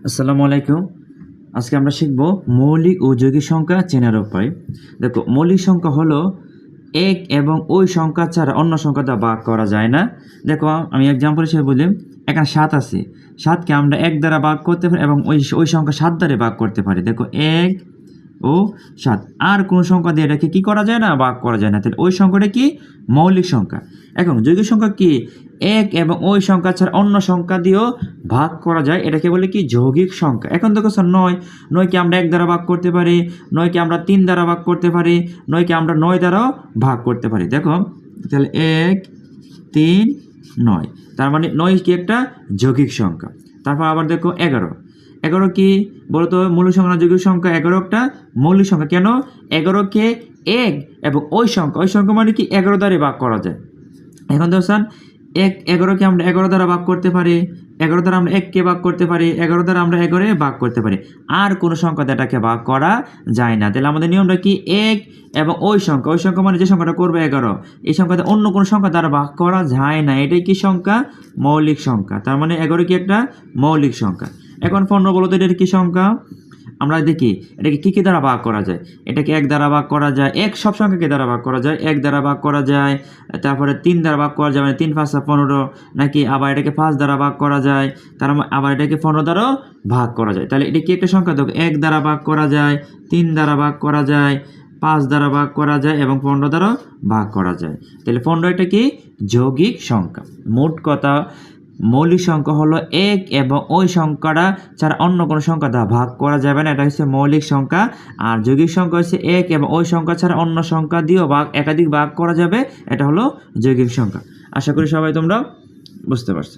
আসসালামু আলাইকুম। আজকে আমরা শিখব মৌলিক ও যৌগিক সংখ্যা চেনার উপায়। দেখো, মৌলিক সংখ্যা হলো এক এবং ওই সংখ্যা ছাড়া অন্য সংখ্যা দ্বারা ভাগ করা যায় না। দেখো, আমি এক্সাম্পল হিসেবে বলি, এখানে ৭ আছে। ৭কে আমরা ১ দ্বারা ভাগ করতে পারি এবং ওই সংখ্যা ৭ দ্বারা ভাগ করতে পারি। দেখো, ১ ও ৭ আর কোন সংখ্যা দিয়ে এটাকে কি করা যায় না, ভাগ করা যায় না। তাহলে ওই সংখ্যাটা কি? মৌলিক সংখ্যা। এখন যৌগিক সংখ্যা কি? ১ এবং ওই সংখ্যা ছাড়া অন্য সংখ্যা দিয়েও ভাগ করা যায়, এটাকে বলে কি? যৌগিক সংখ্যা। এখন দেখো স্যার, ৯কে আমরা ১ দ্বারা ভাগ করতে পারি, 9কে আমরা ৩ দ্বারা ভাগ করতে পারি, 9কে আমরা ৯ দ্বারাও ভাগ করতে পারি। দেখো, তাহলে ১ ৩ ৯, তার মানে ৯ কি একটা যৌগিক সংখ্যা। তারপর আবার দেখো ১১। ১১ কি বলতো? মৌলিক সংখ্যা না যৌগিক সংখ্যা? ১১ একটা মৌলিক সংখ্যা। কেন? ১১কে ১ এবং ওই সংখ্যা মানে কি ১১ দ্বারা ভাগ করা যায়। এখন দেখো স্যার, ১১কে আমরা ১১ দ্বারা ভাগ করতে পারি, ১১ দ্বারা আমরা ১কে ভাগ করতে পারি, ১১ দ্বারা আমরা ১১ ভাগ করতে পারি। আর কোনো সংখ্যা দিয়ে এটাকে ভাগ করা যায় না। তাহলে আমাদের নিয়মটা কি? ১ এবং ওই সংখ্যা মানে যে সংখ্যাটা করবে ১১, এই সংখ্যাতে অন্য কোনো সংখ্যা দ্বারা ভাগ করা যায় না। এটাই কি সংখ্যা? মৌলিক সংখ্যা। তার মানে ১১ কি একটা মৌলিক সংখ্যা। এখন ১৫ বলো তো, এটার কি সংখ্যা? আমরা দেখি এটাকে কী দ্বারা ভাগ করা যায়। এটাকে ১ দ্বারা ভাগ করা যায়, সব সংখ্যাকে দ্বারা ভাগ করা যায়, ১ দ্বারা ভাগ করা যায়, তারপরে ৩ দ্বারা ভাগ করা যায়, মানে ৩ ৫ ১৫, নাকি আবার এটাকে ৫ দ্বারা ভাগ করা যায়, আবার এটাকে ১৫ দ্বারাও ভাগ করা যায়। তাহলে এটা কি একটা সংখ্যা? দেখো, ১ দ্বারা ভাগ করা যায়, ৩ দ্বারা ভাগ করা যায়, ৫ দ্বারা ভাগ করা যায় এবং ১৫ দ্বারাও ভাগ করা যায়। তাহলে ১৫ এটা কি? যৌগিক সংখ্যা। মোট কথা, মৌলিক সংখ্যা হলো ১ এবং ওই সংখ্যাটা ছাড়া অন্য কোনো সংখ্যা দ্বারা ভাগ করা যাবে না, এটা হচ্ছে মৌলিক সংখ্যা। আর যৌগিক সংখ্যা হচ্ছে ১ এবং ওই সংখ্যা ছাড়া অন্য সংখ্যা দিয়েও একাধিক ভাগ করা যাবে, এটা হলো যৌগিক সংখ্যা। আশা করি সবাই তোমরা বুঝতে পারছো।